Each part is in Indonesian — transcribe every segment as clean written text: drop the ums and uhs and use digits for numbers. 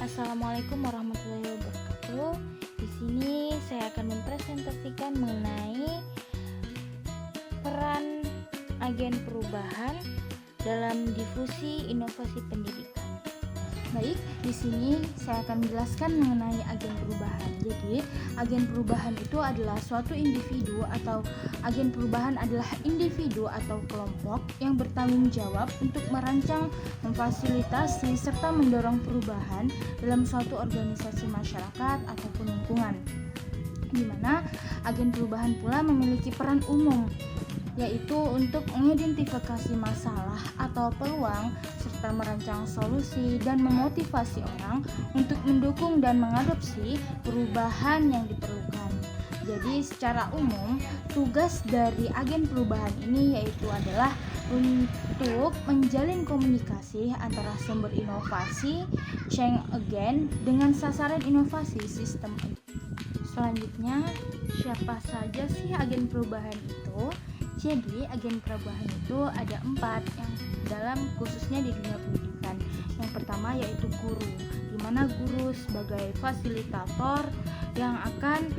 Assalamualaikum warahmatullahi wabarakatuh. Di sini saya akan mempresentasikan mengenai peran agen perubahan dalam difusi inovasi pendidikan. Baik, di sini saya akan menjelaskan mengenai agen perubahan. Jadi, agen perubahan itu adalah suatu individu atau agen perubahan adalah individu atau kelompok yang bertanggung jawab untuk merancang, memfasilitasi, serta mendorong perubahan dalam suatu organisasi masyarakat ataupun lingkungan. Di mana agen perubahan pula memiliki peran umum, yaitu untuk mengidentifikasi masalah atau peluang serta merancang solusi dan memotivasi orang untuk mendukung dan mengadopsi perubahan yang diperlukan. Jadi secara umum, tugas dari agen perubahan ini yaitu adalah untuk menjalin komunikasi antara sumber inovasi, change agent, dengan sasaran inovasi sistem. Selanjutnya, siapa saja sih agen perubahan itu? Jadi, agen perubahan itu ada 4 yang dalam khususnya di dunia pendidikan. Yang pertama yaitu guru, di mana guru sebagai fasilitator yang akan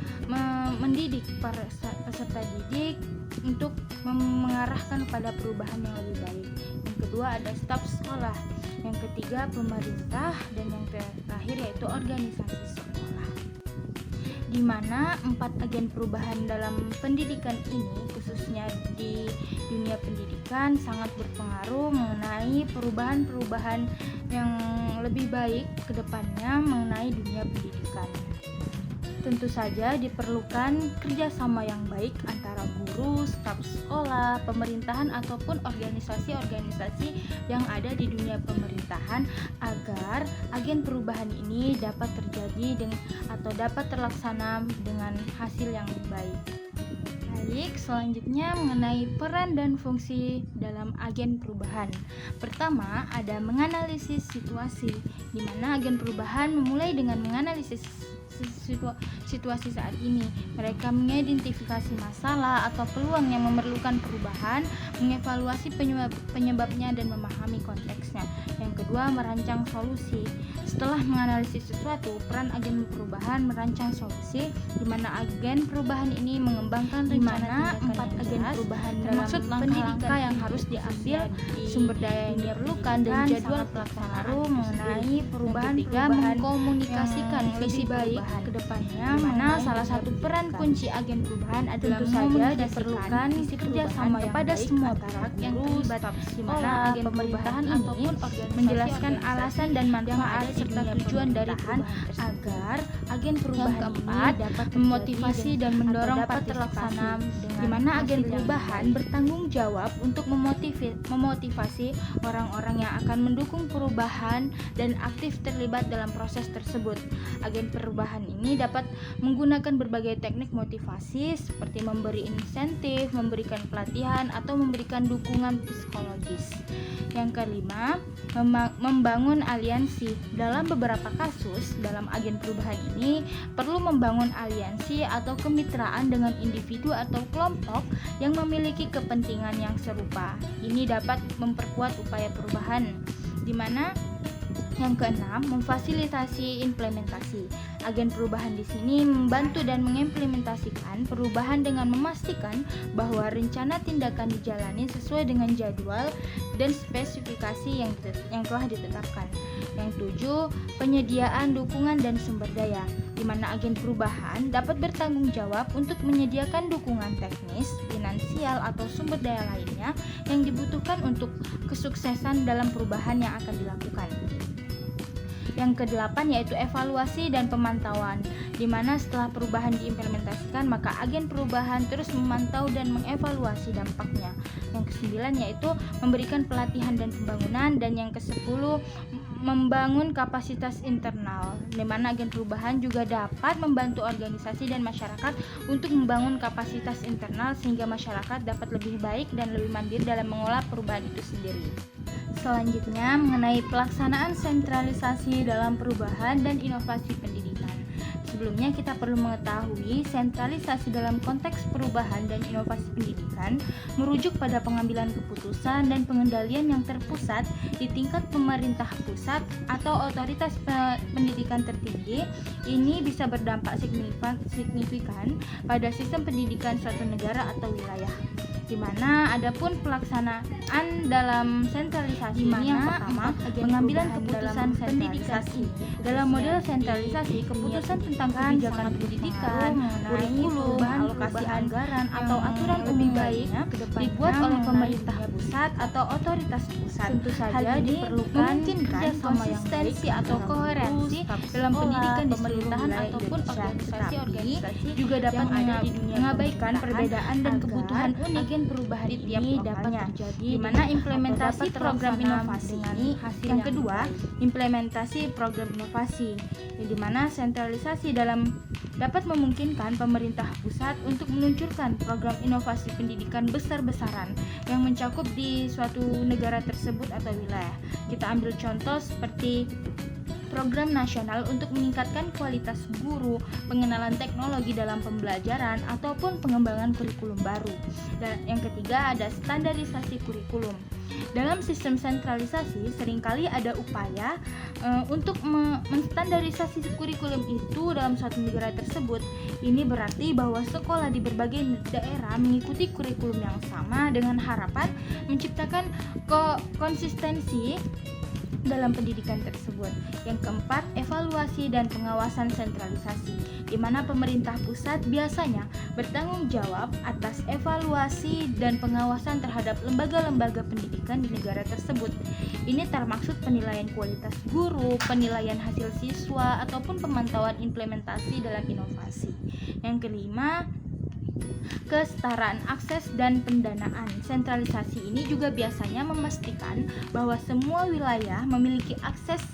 mendidik para peserta didik untuk mengarahkan pada perubahan yang lebih baik. Yang kedua ada staf sekolah, yang ketiga pemerintah, dan yang terakhir yaitu organisasi sekolah. Di mana 4 agen perubahan dalam pendidikan ini, khususnya di dunia pendidikan, sangat berpengaruh mengenai perubahan-perubahan yang lebih baik ke depannya mengenai dunia pendidikan. Tentu saja diperlukan kerjasama yang baik antara guru, staf sekolah, pemerintahan ataupun organisasi-organisasi yang ada di dunia pemerintahan agar agen perubahan ini dapat terjadi atau dapat terlaksana dengan hasil yang baik. Baik, selanjutnya mengenai peran dan fungsi dalam agen perubahan. Pertama, ada menganalisis situasi, di mana agen perubahan memulai dengan menganalisis situasi saat ini. Mereka mengidentifikasi masalah atau peluang yang memerlukan perubahan, mengevaluasi penyebabnya dan memahami konteksnya. Yang kedua, merancang solusi. Setelah menganalisis sesuatu, peran agen perubahan merancang solusi, di mana agen perubahan ini mengembangkan rencana 4 agen perubahan termasuk langkah-langkah yang harus diambil, sumber daya yang diperlukan, dan jadwal pelaksanaan mengenai perubahan mengkomunikasikan visi baik ke depannya, mana salah satu peran kunci agen perubahan adalah diperlukan kerjasama kepada semua pihak yang terlibat, di mana agen pemerintahan ataupun menjelaskan alasan dan manfaat serta tujuan dari perubahan agar agen perubahan ini dapat memotivasi dan mendorong terlaksana, di mana agen perubahan bertanggung jawab untuk memotivasi orang-orang yang akan mendukung perubahan dan aktif terlibat dalam proses tersebut. Agen perubahan ini dapat menggunakan berbagai teknik motivasi seperti memberi insentif, memberikan pelatihan, atau memberikan dukungan psikologis. Yang kelima, membangun aliansi. Dalam beberapa kasus, dalam agen perubahan ini perlu membangun aliansi atau kemitraan dengan individu atau kelompok yang memiliki kepentingan yang serupa. Ini dapat memperkuat upaya perubahan. Di mana yang keenam, memfasilitasi implementasi. Agen perubahan di sini membantu dan mengimplementasikan perubahan dengan memastikan bahwa rencana tindakan dijalani sesuai dengan jadwal dan spesifikasi yang telah ditetapkan. Yang tujuh, penyediaan dukungan dan sumber daya, di mana agen perubahan dapat bertanggung jawab untuk menyediakan dukungan teknis, finansial, atau sumber daya lainnya yang dibutuhkan untuk kesuksesan dalam perubahan yang akan dilakukan. Yang kedelapan yaitu evaluasi dan pemantauan, di mana setelah perubahan diimplementasikan maka agen perubahan terus memantau dan mengevaluasi dampaknya. Yang kesembilan yaitu memberikan pelatihan dan pembangunan, dan yang kesepuluh membangun kapasitas internal, di mana agen perubahan juga dapat membantu organisasi dan masyarakat untuk membangun kapasitas internal sehingga masyarakat dapat lebih baik dan lebih mandiri dalam mengolah perubahan itu sendiri. Selanjutnya mengenai pelaksanaan sentralisasi dalam perubahan dan inovasi pendidikan. Sebelumnya kita perlu mengetahui sentralisasi dalam konteks perubahan dan inovasi pendidikan merujuk pada pengambilan keputusan dan pengendalian yang terpusat di tingkat pemerintah pusat atau otoritas pendidikan tertinggi. Ini bisa berdampak signifikan pada sistem pendidikan suatu negara atau wilayah. Di mana adapun pelaksanaan dalam sentralisasi ini yang pertama, pengambilan keputusan sentralisasi. Dalam model sentralisasi, keputusan tentang kebijakan pendidikan, kurikulum, alokasi anggaran atau aturan umum lainnya dibuat oleh pemerintah pusat atau otoritas pusat. Tentu saja diperlukan konsistensi atau koherensi dalam pendidikan di pemerintahan ataupun organisasi juga dapat mengabaikan perbedaan dan kebutuhan unik perubahan ini dapat terjadi di mana implementasi program inovasi ini. Yang kedua, implementasi program inovasi, di mana sentralisasi dapat memungkinkan pemerintah pusat untuk meluncurkan program inovasi pendidikan besar-besaran yang mencakup di suatu negara tersebut atau wilayah. Kita ambil contoh seperti program nasional untuk meningkatkan kualitas guru, pengenalan teknologi dalam pembelajaran, ataupun pengembangan kurikulum baru. Dan yang ketiga ada standarisasi kurikulum. Dalam sistem sentralisasi seringkali ada upaya untuk menstandarisasi kurikulum itu dalam suatu negara tersebut. Ini berarti bahwa sekolah di berbagai daerah mengikuti kurikulum yang sama dengan harapan menciptakan konsistensi dalam pendidikan tersebut. Yang keempat, evaluasi dan pengawasan sentralisasi, di mana pemerintah pusat biasanya bertanggung jawab atas evaluasi dan pengawasan terhadap lembaga-lembaga pendidikan di negara tersebut. Ini termaksud penilaian kualitas guru, penilaian hasil siswa, ataupun pemantauan implementasi dalam inovasi. Yang kelima, kesetaraan akses dan pendanaan. Sentralisasi ini juga biasanya memastikan bahwa semua wilayah memiliki akses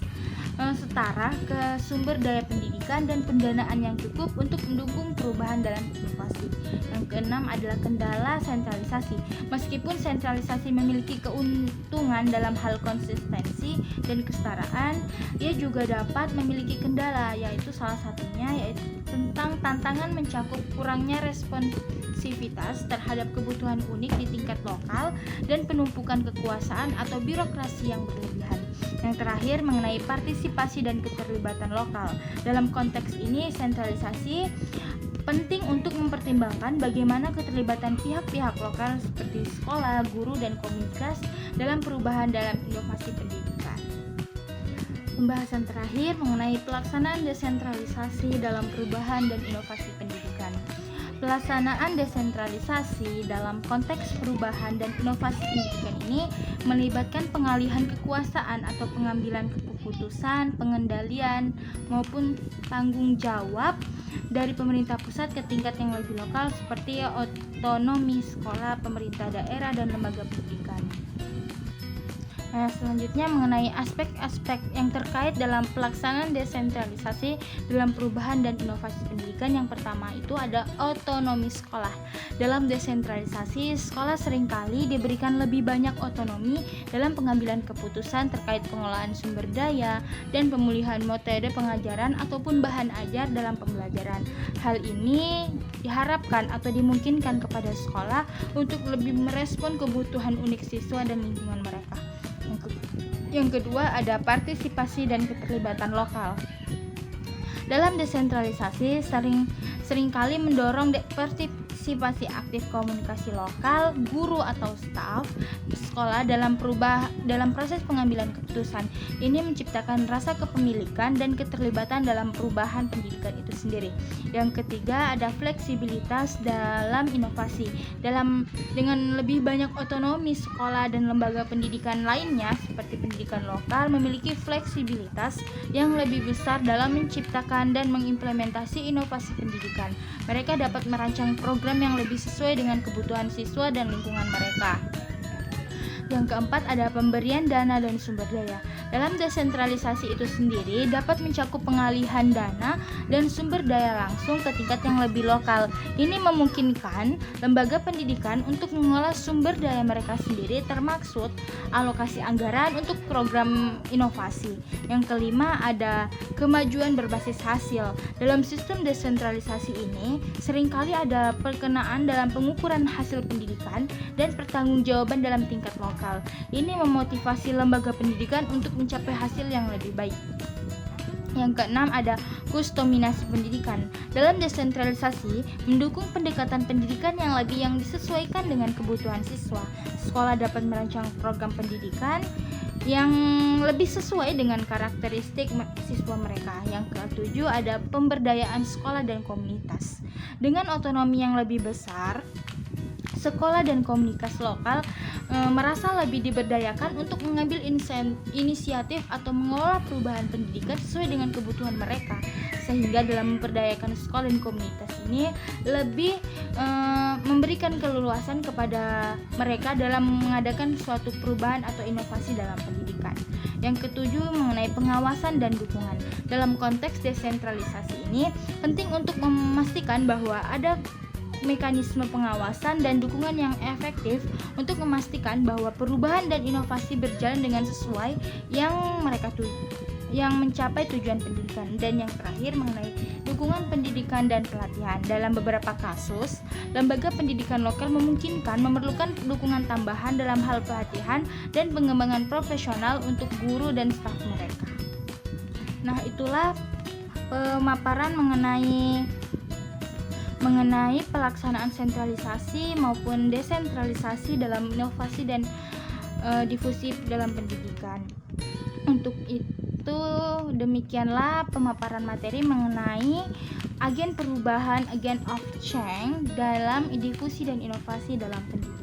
setara ke sumber daya pendidikan dan pendanaan yang cukup untuk mendukung perubahan dalam inovasi. Yang keenam adalah kendala sentralisasi. Meskipun sentralisasi memiliki keuntungan dalam hal konsistensi dan kesetaraan, ia juga dapat memiliki kendala, yaitu salah satunya yaitu tentang tantangan mencakup kurangnya responsivitas terhadap kebutuhan unik di tingkat lokal dan penumpukan kekuasaan atau birokrasi yang berlebihan. Yang terakhir mengenai partisipasi dan keterlibatan lokal. Dalam konteks ini, sentralisasi penting untuk mempertimbangkan bagaimana keterlibatan pihak-pihak lokal seperti sekolah, guru, dan komunitas dalam perubahan dalam inovasi pendidikan. Pembahasan terakhir mengenai pelaksanaan desentralisasi dalam perubahan dan inovasi pendidikan. Pelaksanaan desentralisasi dalam konteks perubahan dan inovasi pendidikan ini melibatkan pengalihan kekuasaan atau pengambilan keputusan, pengendalian, maupun tanggung jawab dari pemerintah pusat ke tingkat yang lebih lokal seperti otonomi sekolah, pemerintah daerah, dan lembaga pendidikan. Nah, selanjutnya mengenai aspek-aspek yang terkait dalam pelaksanaan desentralisasi dalam perubahan dan inovasi pendidikan. Yang pertama itu ada otonomi sekolah. Dalam desentralisasi, sekolah seringkali diberikan lebih banyak otonomi dalam pengambilan keputusan terkait pengelolaan sumber daya dan pemulihan metode pengajaran ataupun bahan ajar dalam pembelajaran. Hal ini diharapkan atau dimungkinkan kepada sekolah untuk lebih merespon kebutuhan unik siswa dan lingkungan mereka. Yang kedua ada partisipasi dan keterlibatan lokal. Dalam desentralisasi seringkali mendorong partisipasi aktif komunikasi lokal, guru atau staf sekolah dalam proses pengambilan keputusan. Ini menciptakan rasa kepemilikan dan keterlibatan dalam perubahan pendidikan itu sendiri. Yang ketiga ada fleksibilitas dalam inovasi. Dengan lebih banyak otonomi sekolah dan lembaga pendidikan lainnya seperti pendidikan lokal memiliki fleksibilitas yang lebih besar dalam menciptakan dan mengimplementasi inovasi pendidikan. Mereka dapat merancang program yang lebih sesuai dengan kebutuhan siswa dan lingkungan mereka. Yang keempat ada pemberian dana dan sumber daya. Dalam desentralisasi itu sendiri dapat mencakup pengalihan dana dan sumber daya langsung ke tingkat yang lebih lokal. Ini memungkinkan lembaga pendidikan untuk mengolah sumber daya mereka sendiri, termaksud alokasi anggaran untuk program inovasi. Yang kelima, ada kemajuan berbasis hasil. Dalam sistem desentralisasi ini seringkali ada perkenaan dalam pengukuran hasil pendidikan dan pertanggungjawaban dalam tingkat lokal. Ini memotivasi lembaga pendidikan untuk mencapai hasil yang lebih baik. Yang keenam, ada kustomisasi pendidikan. Dalam desentralisasi mendukung pendekatan pendidikan yang disesuaikan dengan kebutuhan siswa. Sekolah dapat merancang program pendidikan yang lebih sesuai dengan karakteristik siswa mereka. Yang ketujuh, ada pemberdayaan sekolah dan komunitas. Dengan otonomi yang lebih besar, sekolah dan komunitas lokal merasa lebih diberdayakan untuk mengambil inisiatif atau mengelola perubahan pendidikan sesuai dengan kebutuhan mereka, sehingga dalam memberdayakan sekolah dan komunitas ini lebih memberikan keleluasan kepada mereka dalam mengadakan suatu perubahan atau inovasi dalam pendidikan. Yang ketujuh, mengenai pengawasan dan dukungan. Dalam konteks desentralisasi ini penting untuk memastikan bahwa ada mekanisme pengawasan dan dukungan yang efektif untuk memastikan bahwa perubahan dan inovasi berjalan dengan sesuai yang mencapai tujuan pendidikan. Dan yang terakhir, mengenai dukungan pendidikan dan pelatihan. Dalam beberapa kasus, lembaga pendidikan lokal memerlukan dukungan tambahan dalam hal pelatihan dan pengembangan profesional untuk guru dan staf mereka. Nah, itulah pemaparan mengenai pelaksanaan sentralisasi maupun desentralisasi dalam inovasi dan difusi dalam pendidikan. Untuk itu, demikianlah pemaparan materi mengenai agen perubahan, agent of change dalam difusi dan inovasi dalam pendidikan.